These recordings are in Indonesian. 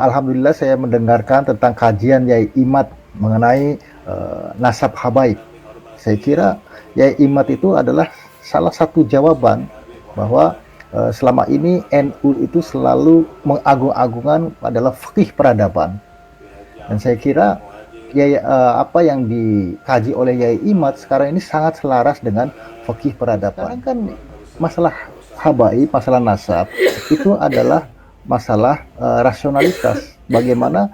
Alhamdulillah saya mendengarkan tentang kajian Yai Imad mengenai nasab habaib. Saya kira Yai Imad itu adalah salah satu jawaban bahwa selama ini NU itu selalu mengagung-agungkan adalah fikih peradaban. Dan saya kira apa yang dikaji oleh Yai Imad sekarang ini sangat selaras dengan fikih peradaban. Sekarang kan masalah habaib, masalah nasab itu adalah masalah rasionalitas. Bagaimana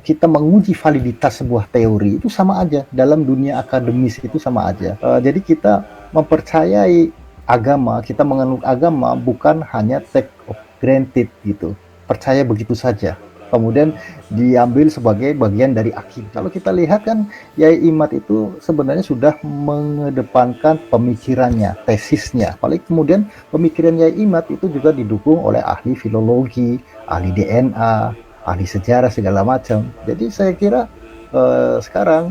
kita menguji validitas sebuah teori itu sama aja dalam dunia akademis, itu sama aja. Jadi kita mempercayai agama, kita menganut agama bukan hanya take of granted gitu, percaya begitu saja kemudian diambil sebagai bagian dari akidah. Kalau kita lihat kan Yai Imad itu sebenarnya sudah mengedepankan pemikirannya, tesisnya. Paling kemudian pemikiran Yai Imad itu juga didukung oleh ahli filologi, ahli DNA, ahli sejarah segala macam. Jadi saya kira sekarang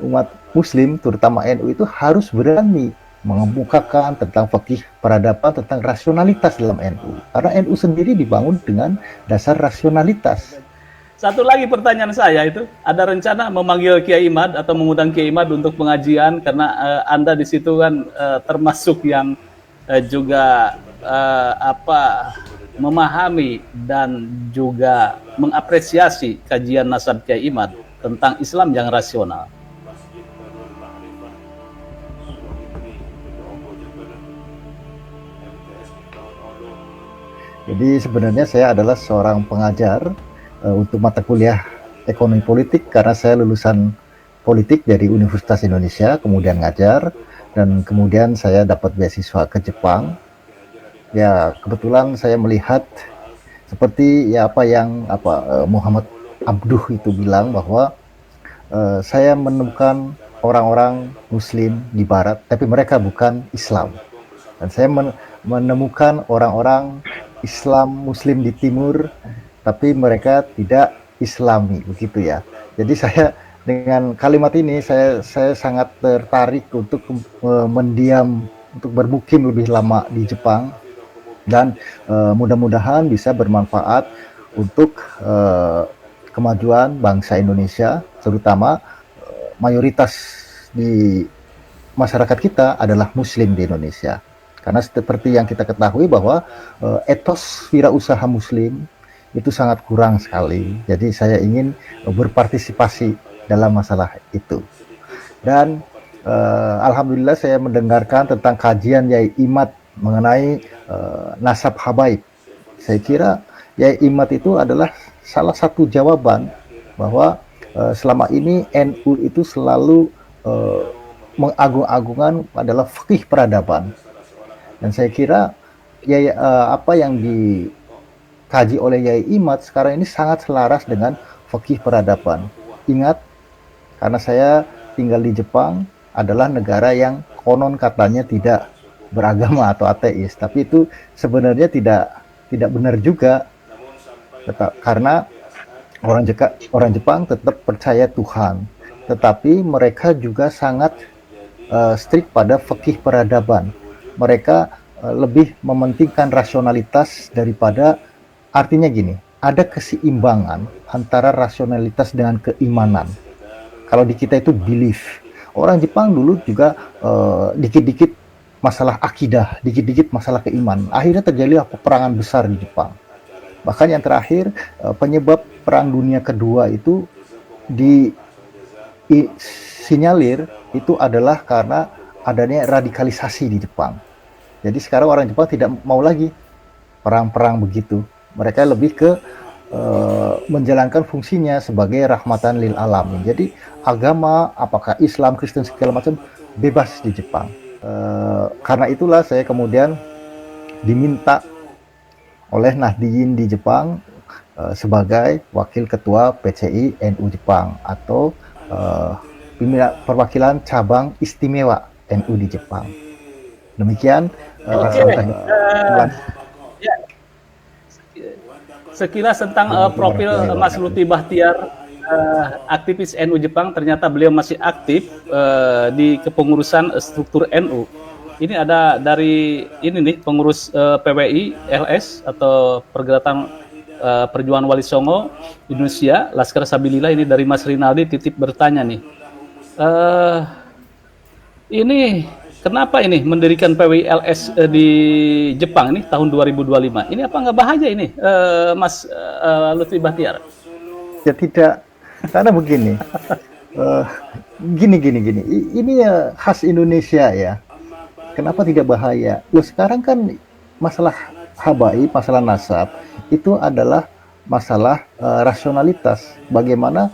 umat Muslim terutama NU itu harus berani mengemukakan tentang fikih peradaban, tentang rasionalitas dalam NU. Karena NU sendiri dibangun dengan dasar rasionalitas. Satu lagi pertanyaan saya itu, ada rencana memanggil Kiai Imad atau mengundang Kiai Imad untuk pengajian karena Anda di situ kan termasuk yang juga memahami dan juga mengapresiasi kajian nasab Kiai Imad tentang Islam yang rasional. Jadi sebenarnya saya adalah seorang pengajar untuk mata kuliah ekonomi politik karena saya lulusan politik dari Universitas Indonesia, kemudian ngajar dan kemudian saya dapat beasiswa ke Jepang. Ya kebetulan saya melihat seperti ya apa yang Muhammad Abduh itu bilang bahwa saya menemukan orang-orang Muslim di Barat, tapi mereka bukan Islam. Dan saya menemukan orang-orang Islam Muslim di Timur, tapi mereka tidak Islami, begitu ya. Jadi saya dengan kalimat ini saya sangat tertarik untuk mendiam, untuk bermukim lebih lama di Jepang dan mudah-mudahan bisa bermanfaat untuk kemajuan bangsa Indonesia, terutama mayoritas di masyarakat kita adalah Muslim di Indonesia. Karena seperti yang kita ketahui bahwa etos wirausaha Muslim itu sangat kurang sekali. Jadi saya ingin berpartisipasi dalam masalah itu. Dan alhamdulillah saya mendengarkan tentang kajian Yai Imad mengenai nasab habaib. Saya kira Yai Imad itu adalah salah satu jawaban bahwa selama ini NU itu selalu mengagung-agungkan adalah fikih peradaban. Dan saya kira apa yang dikaji oleh Yai Imad sekarang ini sangat selaras dengan fikih peradaban. Ingat, karena saya tinggal di Jepang, adalah negara yang konon katanya tidak beragama atau ateis, tapi itu sebenarnya tidak benar juga. Karena orang Jepang tetap percaya Tuhan, tetapi mereka juga sangat strict pada fikih peradaban. Mereka lebih mementingkan rasionalitas daripada, artinya gini, ada keseimbangan antara rasionalitas dengan keimanan. Kalau di kita itu belief. Orang Jepang dulu juga dikit-dikit masalah akidah, dikit-dikit masalah keimanan. Akhirnya terjadi peperangan besar di Jepang. Bahkan yang terakhir penyebab Perang Dunia Kedua itu disinyalir itu adalah karena adanya radikalisasi di Jepang. Jadi sekarang orang Jepang tidak mau lagi perang-perang begitu. Mereka lebih ke menjalankan fungsinya sebagai rahmatan lil alamin. Jadi agama, apakah Islam, Kristen segala macam bebas di Jepang. Karena itulah saya kemudian diminta oleh Nahdliyin di Jepang sebagai wakil ketua PCI NU Jepang atau perwakilan cabang istimewa NU di Jepang. Demikian. Ya, sekilas tentang profil Mas Luti Bahtiar, aktivis NU Jepang. Ternyata beliau masih aktif di kepengurusan struktur NU. Ini ada dari ini nih pengurus PWI LS atau Pergerakan Perjuangan Wali Songo Indonesia, Laskar Sabilillah. Ini dari Mas Rinaldi titip bertanya nih. Eh, ini kenapa ini mendirikan PWLS di Jepang ini tahun 2025? Ini apa nggak bahaya ini, Mas Lutfi Bahtiar? Ya tidak, karena begini, eh, gini. Ini ya khas Indonesia ya. Kenapa tidak bahaya? Loh sekarang kan masalah habaib, masalah nasab itu adalah masalah rasionalitas. Bagaimana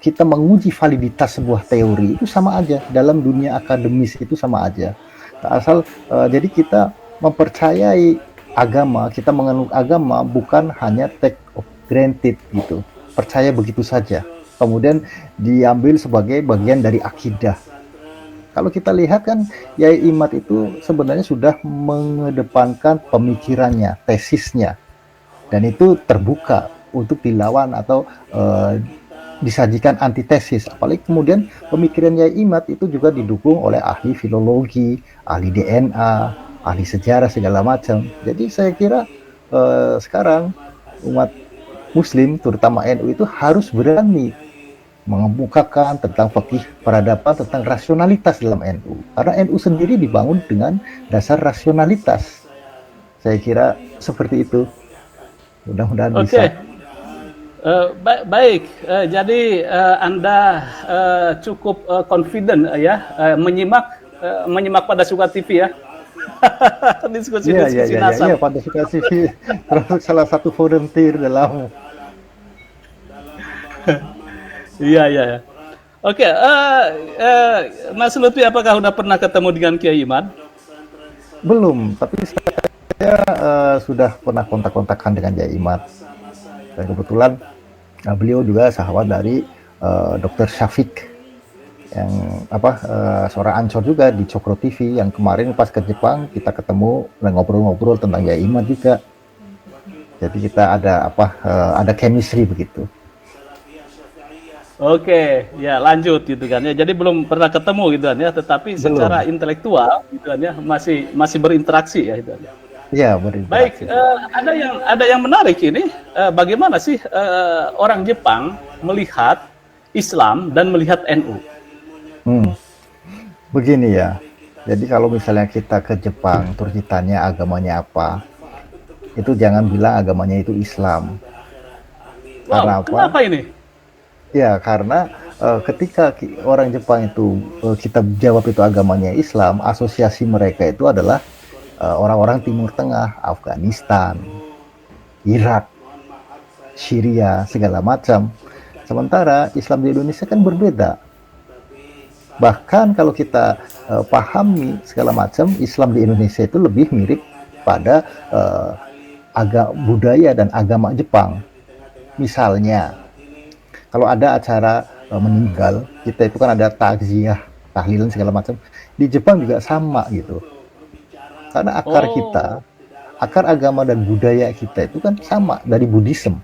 kita menguji validitas sebuah teori itu sama aja dalam dunia akademis itu sama aja. Asal jadi kita mempercayai agama, kita menganut agama bukan hanya take of granted gitu. Percaya begitu saja. Kemudian diambil sebagai bagian dari akidah. Kalau kita lihat kan Yai Imad itu sebenarnya sudah mengedepankan pemikirannya, tesisnya, dan itu terbuka untuk dilawan atau disajikan antitesis. Apalagi kemudian pemikiran Yai Imad itu juga didukung oleh ahli filologi, ahli DNA, ahli sejarah segala macam. Jadi saya kira sekarang umat Muslim terutama NU itu harus berani mengemukakan tentang fikih peradaban, tentang rasionalitas dalam NU. Karena NU sendiri dibangun dengan dasar rasionalitas. Saya kira seperti itu. Mudah-mudahan bisa. Baik. Jadi Anda cukup confident ya menyimak pada Suka TV ya. Diskusi-diskusi nasab. Iya, pada Suka TV termasuk salah satu volunteer dalam. Iya. Oke, Mas Lutfi, apakah sudah pernah ketemu dengan Kiai Imad? Belum, tapi saya sudah pernah kontak-kontakan dengan Kiai Imad. Dan kebetulan beliau juga sahabat dari Dr. Syafiq yang seorang ancor juga di Cokro TV yang kemarin pas ke Jepang kita ketemu dan ngobrol-ngobrol tentang Kiai Imad juga. Jadi kita ada chemistry begitu. Oke, ya lanjut gitu kan ya. Jadi belum pernah ketemu gitu kan ya, tetapi secara intelektual gitu kan ya masih berinteraksi ya gitu kan ya. Iya, berinteraksi. Baik, ada yang menarik ini, bagaimana sih orang Jepang melihat Islam dan melihat NU? Begini ya. Jadi kalau misalnya kita ke Jepang terus ditanya agamanya apa, itu jangan bilang agamanya itu Islam. Wow, Karena apa? kenapa ini? Ya, karena ketika orang Jepang itu kita jawab itu agamanya Islam, asosiasi mereka itu adalah orang-orang Timur Tengah, Afghanistan, Irak, Syria, segala macam. Sementara Islam di Indonesia kan berbeda. Bahkan kalau kita pahami segala macam, Islam di Indonesia itu lebih mirip pada budaya dan agama Jepang. Misalnya, kalau ada acara meninggal, kita itu kan ada takziah, tahlilan segala macam. Di Jepang juga sama gitu. Karena akar agama dan budaya kita itu kan sama dari Buddhism.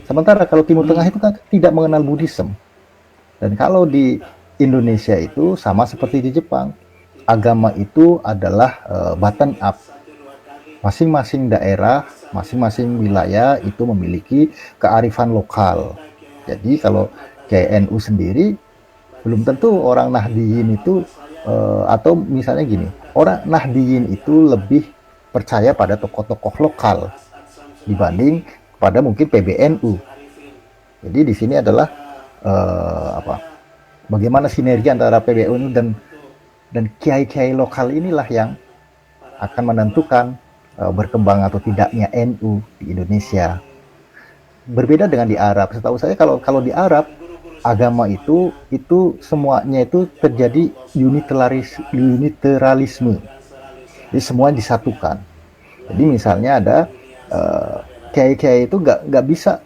Sementara kalau Timur Tengah itu kan tidak mengenal Buddhism. Dan kalau di Indonesia itu sama seperti di Jepang. Agama itu adalah bottom up. Masing-masing daerah, masing-masing wilayah itu memiliki kearifan lokal. Jadi kalau kayak NU sendiri belum tentu orang Nahdiyin itu atau misalnya gini, orang Nahdiyin itu lebih percaya pada tokoh-tokoh lokal dibanding pada mungkin PBNU. Jadi di sini adalah bagaimana sinergi antara PBNU dan kiai-kiai lokal inilah yang akan menentukan berkembang atau tidaknya NU di Indonesia. Berbeda dengan di Arab. Setahu saya kalau di Arab agama itu semuanya itu terjadi uniteralisme. Jadi semua disatukan. Jadi misalnya ada kiai-kiai itu nggak bisa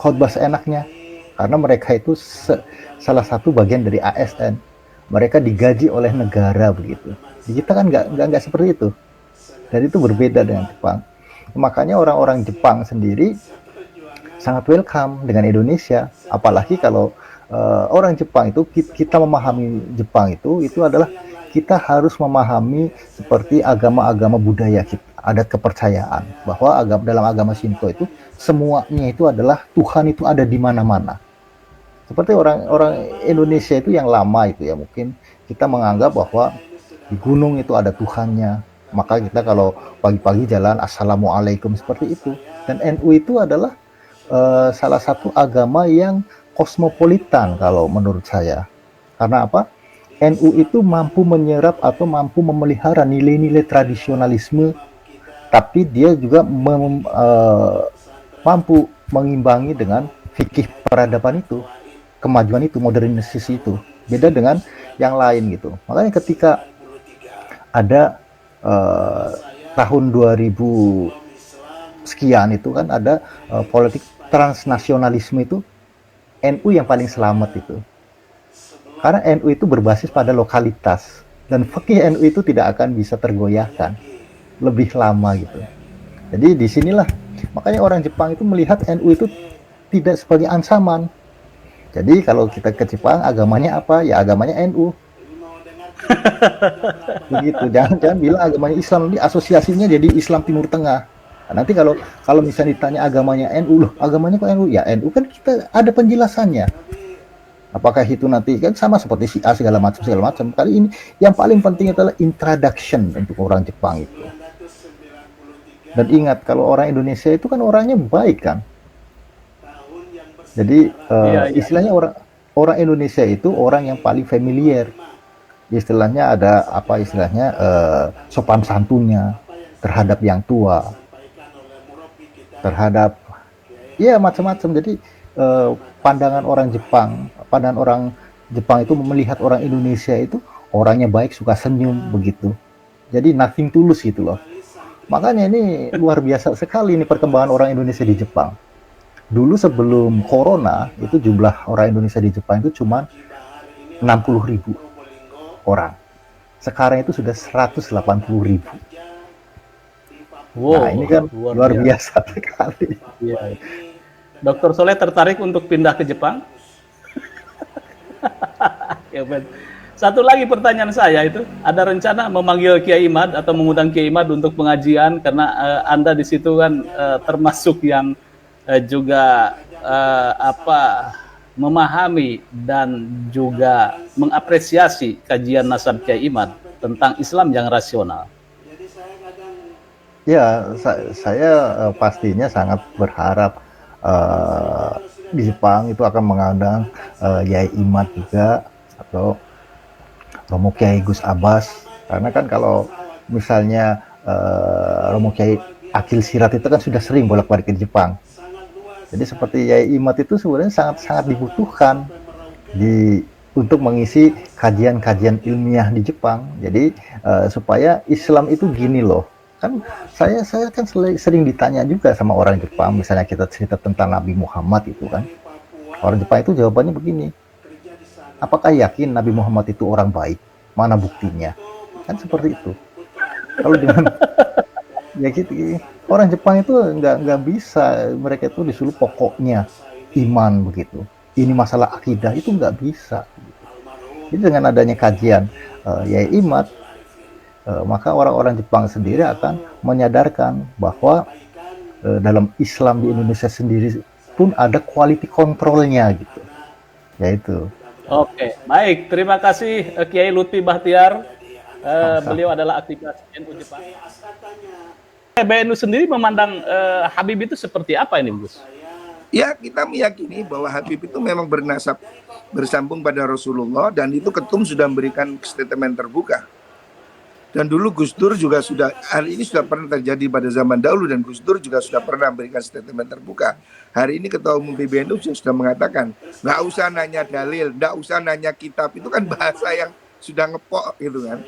khotbah seenaknya karena mereka itu salah satu bagian dari ASN. Mereka digaji oleh negara begitu. Di kita kan nggak seperti itu. Dan itu berbeda dengan Jepang. Makanya orang-orang Jepang sendiri sangat welcome dengan Indonesia, apalagi kalau orang Jepang itu kita memahami Jepang itu adalah kita harus memahami seperti agama-agama budaya kita, adat kepercayaan, bahwa dalam agama Shinto itu semuanya itu adalah Tuhan itu ada di mana-mana. Seperti orang-orang Indonesia itu yang lama itu ya, mungkin kita menganggap bahwa di gunung itu ada Tuhannya, maka kita kalau pagi-pagi jalan assalamualaikum seperti itu. Dan NU itu adalah salah satu agama yang kosmopolitan kalau menurut saya. Karena apa? NU itu mampu menyerap atau mampu memelihara nilai-nilai tradisionalisme, tapi dia juga mampu mengimbangi dengan fikih peradaban itu, kemajuan itu, modernisasi itu. Beda dengan yang lain gitu. Makanya ketika ada tahun 2000 sekian itu kan ada politik transnasionalisme itu, NU yang paling selamat itu. Karena NU itu berbasis pada lokalitas dan fikih NU itu tidak akan bisa tergoyahkan lebih lama gitu. Jadi disinilah makanya orang Jepang itu melihat NU itu tidak sebagai ancaman. Jadi kalau kita ke Jepang agamanya apa? Ya agamanya NU. Begitu. Jangan bilang agamanya Islam, nanti asosiasinya jadi Islam Timur Tengah. Nah, nanti kalau misalnya ditanya agamanya NU, loh agamanya kok NU? Ya NU kan kita ada penjelasannya. Apakah itu nanti kan sama seperti si A segala macam. Kali ini yang paling penting adalah introduction untuk orang Jepang itu. Dan ingat kalau orang Indonesia itu kan orangnya baik kan. Jadi istilahnya orang Indonesia itu orang yang paling familiar. Istilahnya ada apa istilahnya sopan santunnya terhadap yang tua, terhadap ya macam-macam. Jadi pandangan orang Jepang itu melihat orang Indonesia itu orangnya baik, suka senyum begitu. Jadi nothing tulus gitu loh. Makanya ini luar biasa sekali ini perkembangan orang Indonesia di Jepang. Dulu sebelum corona itu jumlah orang Indonesia di Jepang itu cuma 60.000 orang. Sekarang itu sudah 180.000. Wow, nah ini kan luar biasa sekali. Ya. Dr. Soleh tertarik untuk pindah ke Jepang? Ya, Ben. Satu lagi pertanyaan saya itu, ada rencana memanggil Kiai Imad atau mengundang Kiai Imad untuk pengajian karena Anda di situ kan termasuk yang juga memahami dan juga mengapresiasi kajian Nasab Kiai Imad tentang Islam yang rasional. Ya, saya pastinya sangat berharap di Jepang itu akan mengundang Yai Imad juga atau Romo Kiai Gus Abbas, karena kan kalau misalnya Romo Kiai Akil Sirat itu kan sudah sering bolak-balik ke Jepang. Jadi seperti Yai Imad itu sebenarnya sangat dibutuhkan untuk mengisi kajian-kajian ilmiah di Jepang. Jadi supaya Islam itu gini loh. Kan saya kan sering ditanya juga sama orang Jepang, misalnya kita cerita tentang Nabi Muhammad itu kan. Orang Jepang itu jawabannya begini. Apakah yakin Nabi Muhammad itu orang baik? Mana buktinya? Kan seperti itu. Kalau dengan ya gitu, orang Jepang itu nggak bisa, mereka itu disuruh pokoknya iman begitu. Ini masalah akidah itu nggak bisa. Jadi dengan adanya kajian Yai Imad, maka orang-orang Jepang sendiri akan menyadarkan bahwa dalam Islam di Indonesia sendiri pun ada quality controlnya gitu. Yaitu. Oke, baik. Terima kasih Kiai Lutfi Bahtiar. Beliau adalah aktivis NU Jepang. BNU sendiri memandang Habib itu seperti apa ini, Gus? Ya, kita meyakini bahwa Habib itu memang bernasab bersambung pada Rasulullah, dan itu Ketum sudah memberikan statement terbuka. Dan dulu Gus Dur juga hari ini sudah pernah terjadi pada zaman dahulu, dan Gus Dur juga sudah pernah memberikan statement terbuka. Hari ini Ketua Umum PBNU sudah mengatakan, nggak usah nanya dalil, nggak usah nanya kitab, itu kan bahasa yang sudah ngepok gitu kan.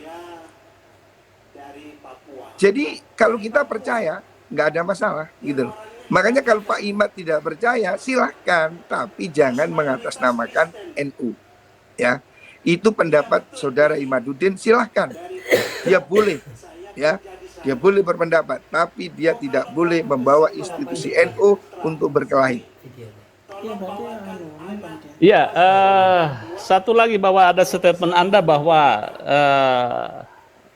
Jadi kalau kita percaya, nggak ada masalah gitu loh. Makanya kalau Pak Imad tidak percaya, silahkan, tapi jangan mengatasnamakan NU. Ya, itu pendapat Saudara Imaduddin, silahkan. Dia boleh, ya, dia boleh berpendapat, tapi dia tidak boleh membawa institusi NU untuk berkelahi. Iya, satu lagi bahwa ada statement Anda bahwa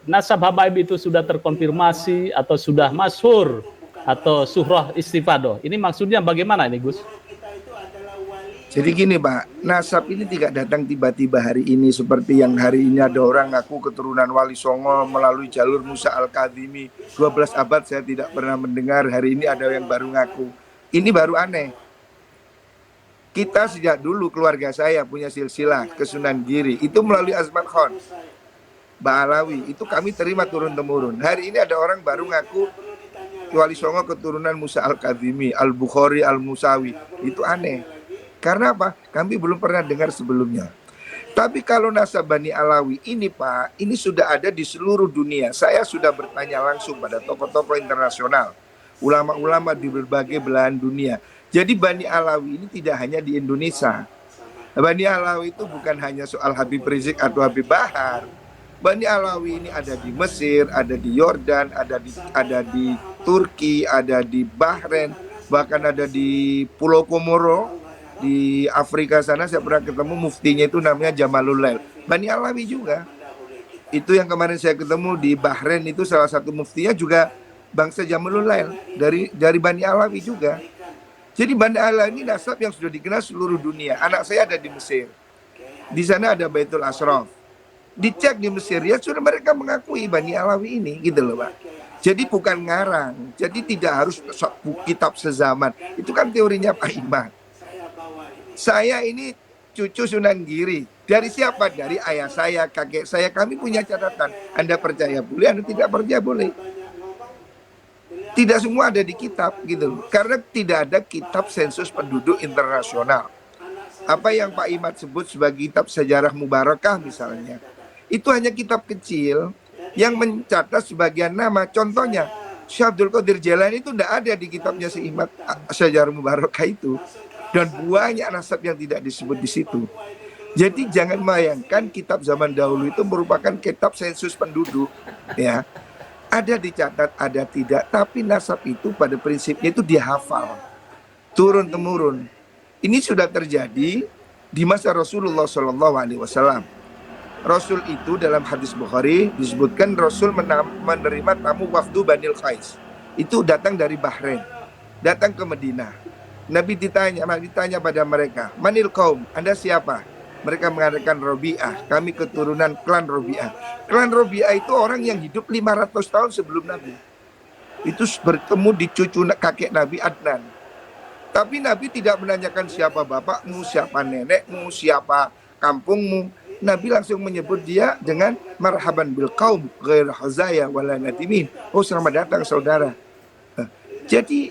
nasab habaib itu sudah terkonfirmasi atau sudah masyhur atau surah istifadah. Ini maksudnya bagaimana ini, Gus? Jadi gini Pak, nasab ini tidak datang tiba-tiba hari ini seperti yang hari ini ada orang ngaku keturunan Wali Songo melalui jalur Musa Al-Kadhimi. 12 abad saya tidak pernah mendengar, hari ini ada yang baru ngaku. Ini baru aneh. Kita sejak dulu keluarga saya punya silsilah ke Sunan Giri, itu melalui Azman Khan, Ba'alawi, itu kami terima turun-temurun. Hari ini ada orang baru ngaku Wali Songo keturunan Musa Al-Kadhimi, Al-Bukhari, Al-Musawi. Itu aneh. Karena apa? Kami belum pernah dengar sebelumnya. Tapi kalau nasab Bani Alawi ini Pak, ini sudah ada di seluruh dunia. Saya sudah bertanya langsung pada tokoh-tokoh internasional, ulama-ulama di berbagai belahan dunia. Jadi Bani Alawi ini tidak hanya di Indonesia. Bani Alawi itu bukan hanya soal Habib Rizik atau Habib Bahar. Bani Alawi ini ada di Mesir, ada di Yordan, ada di Turki, ada di Bahrain, bahkan ada di Pulau Komoro. Di Afrika sana saya pernah ketemu muftinya itu namanya Jamalul Lail. Bani Alawi juga. Itu yang kemarin saya ketemu di Bahrain itu salah satu muftinya juga bangsa Jamalul Lail dari Bani Alawi juga. Jadi Bani Alawi ini nasab yang sudah dikenal seluruh dunia. Anak saya ada di Mesir. Di sana ada Baitul Ashraf. Dicek di Mesir ya sudah mereka mengakui Bani Alawi ini gitu loh Pak. Jadi bukan ngarang. Jadi tidak harus kitab sezaman. Itu kan teorinya Pak Iman. Saya ini cucu Sunan Giri. Dari siapa? Dari ayah saya, kakek saya. Kami punya catatan. Anda percaya boleh, Anda tidak percaya boleh. Tidak semua ada di kitab gitu. Karena tidak ada kitab sensus penduduk internasional. Apa yang Pak Imad sebut sebagai kitab sejarah Mubarakah misalnya. Itu hanya kitab kecil yang mencatat sebagian nama. Contohnya, Syekh Abdul Qadir Jailani itu tidak ada di kitabnya si Imad sejarah Mubarakah itu. Dan banyak nasab yang tidak disebut di situ. Jadi jangan bayangkan kitab zaman dahulu itu merupakan kitab sensus penduduk, ya. Ada dicatat, ada tidak, tapi nasab itu pada prinsipnya itu dihafal, turun temurun. Ini sudah terjadi di masa Rasulullah SAW. Rasul itu dalam hadis Bukhari disebutkan Rasul menerima tamu wafdu Banil Qais. Itu datang dari Bahrain, datang ke Madinah. Nabi ditanya pada mereka, Manil kaum, Anda siapa? Mereka mengatakan Robi'ah, kami keturunan klan Robi'ah. Klan Robi'ah itu orang yang hidup 500 tahun sebelum Nabi. Itu bertemu di cucu kakek Nabi Adnan. Tapi Nabi tidak menanyakan siapa bapakmu, siapa nenekmu, siapa kampungmu. Nabi langsung menyebut dia dengan marhaban bil qaum ghair hazaya wala nadimin. Oh, selamat datang saudara. Jadi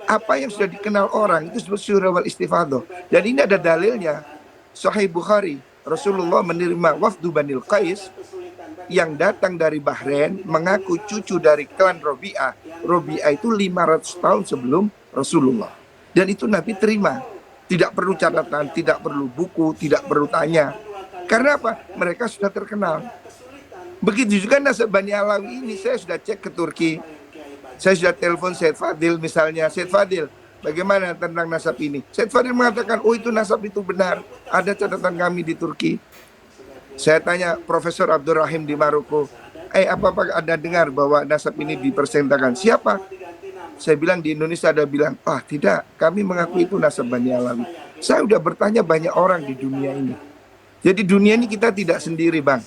apa yang sudah dikenal orang itu disebut surah wal istifadah. Dan ini ada dalilnya. Sahih Bukhari, Rasulullah menerima wafdu Banil Qais yang datang dari Bahrain mengaku cucu dari klan Robi'ah. Robi'ah itu 500 tahun sebelum Rasulullah. Dan itu Nabi terima. Tidak perlu catatan, tidak perlu buku, tidak perlu tanya. Karena apa? Mereka sudah terkenal. Begitu juga nasab Bani Alawi ini saya sudah cek ke Turki. Saya sudah telepon Syed Fadil misalnya, Syed Fadil, bagaimana tentang nasab ini? Syed Fadil mengatakan, oh itu nasab itu benar, ada catatan kami di Turki. Saya tanya Profesor Abdurrahim di Maroko, apakah Anda dengar bahwa nasab ini dipersentakan? Siapa? Saya bilang di Indonesia ada bilang, tidak, kami mengaku itu nasab Bani Alawi. Saya sudah bertanya banyak orang di dunia ini. Jadi dunia ini kita tidak sendiri Bang.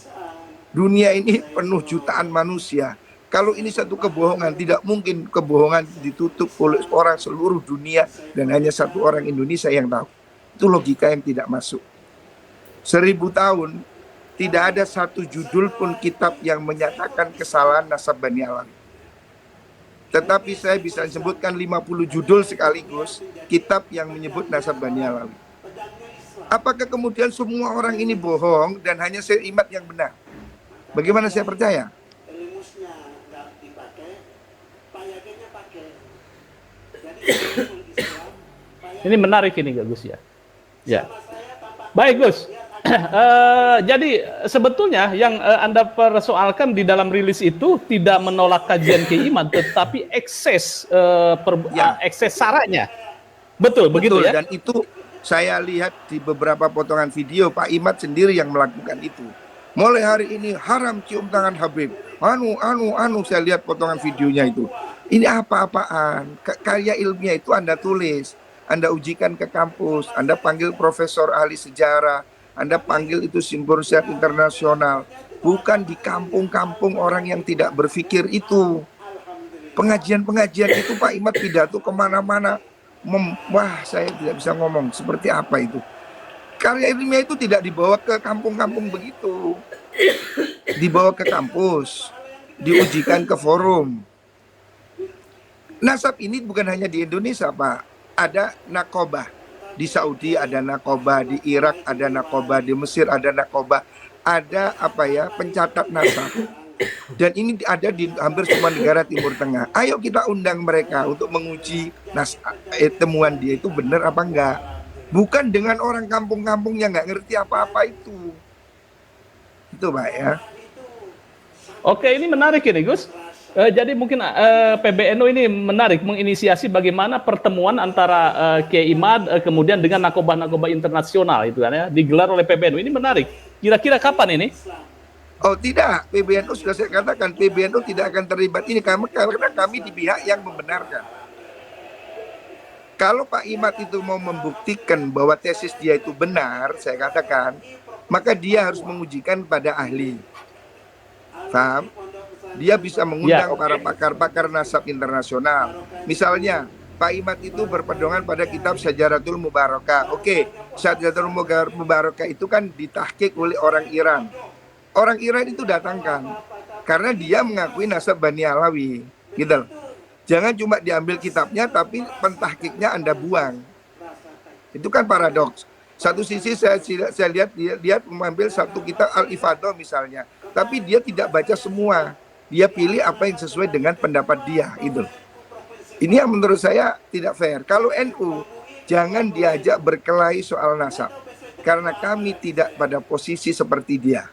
Dunia ini penuh jutaan manusia. Kalau ini satu kebohongan, tidak mungkin kebohongan ditutup oleh orang seluruh dunia dan hanya satu orang Indonesia yang tahu. Itu logika yang tidak masuk. 1000 tahun, tidak ada satu judul pun kitab yang menyatakan kesalahan nasab Bani Alawi. Tetapi saya bisa sebutkan 50 judul sekaligus kitab yang menyebut nasab Bani Alawi. Apakah kemudian semua orang ini bohong dan hanya Syekh Imad yang benar? Bagaimana saya percaya? Ini menarik ini Gus ya. Ya. Baik Gus. Jadi sebetulnya yang Anda persoalkan di dalam rilis itu tidak menolak kajian keiman, tetapi ekses ekses saranya. Betul, begitu Betul, ya? dan itu saya lihat di beberapa potongan video Pak Imad sendiri yang melakukan itu. Mulai hari ini haram cium tangan Habib. Saya lihat potongan videonya itu. Ini apa-apaan? Karya ilmiah itu Anda tulis, Anda ujikan ke kampus, Anda panggil profesor ahli sejarah, Anda panggil itu simposium internasional. Bukan di kampung-kampung orang yang tidak berpikir itu. Pengajian-pengajian itu Pak Imad pidato kemana-mana. Wah, saya tidak bisa ngomong seperti apa itu. Karya ilmiah itu tidak dibawa ke kampung-kampung begitu. Dibawa ke kampus, diujikan ke forum. Nasab ini bukan hanya di Indonesia, Pak. Ada nakobah. Di Saudi ada nakobah, di Irak ada nakobah, di Mesir ada nakobah. Ada pencatat nasab. Dan ini ada di hampir semua negara Timur Tengah. Ayo kita undang mereka untuk menguji temuan dia itu benar apa enggak. Bukan dengan orang kampung-kampung yang nggak ngerti apa-apa itu. Itu Pak ya. Oke, ini menarik ini Gus. Jadi mungkin PBNU ini menarik menginisiasi bagaimana pertemuan antara Kiai Imad kemudian dengan nakobah-nakobah internasional itu kan ya, digelar oleh PBNU. Ini menarik. Kira-kira kapan ini? Oh tidak, PBNU sudah saya katakan PBNU tidak akan terlibat ini karena kami di pihak yang membenarkan. Kalau Pak Imad itu mau membuktikan bahwa tesis dia itu benar, saya katakan, maka dia harus mengujikan pada ahli. Paham? Dia bisa mengundang para pakar-pakar nasab internasional. Misalnya, Pak Imad itu berpedoman pada kitab Syajaratul Mubarakah. Oke, Syajaratul Mubarakah itu kan ditahqiq oleh orang Iran. Orang Iran itu datangkan karena dia mengakui nasab Bani Alawi, gitu. Jangan cuma diambil kitabnya tapi pentahkiknya Anda buang. Itu kan paradoks. Satu sisi saya lihat dia mengambil satu kitab Al-Ifadah misalnya, tapi dia tidak baca semua. Dia pilih apa yang sesuai dengan pendapat dia, itu. Ini yang menurut saya tidak fair. Kalau NU jangan diajak berkelahi soal nasab. Karena kami tidak pada posisi seperti dia.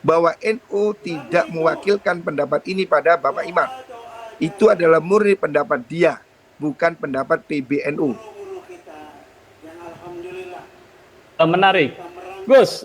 Bahwa NU tidak mewakilkan pendapat ini pada Bapak Imam. Itu adalah murni pendapat dia, bukan pendapat PBNU. Menarik. Gus.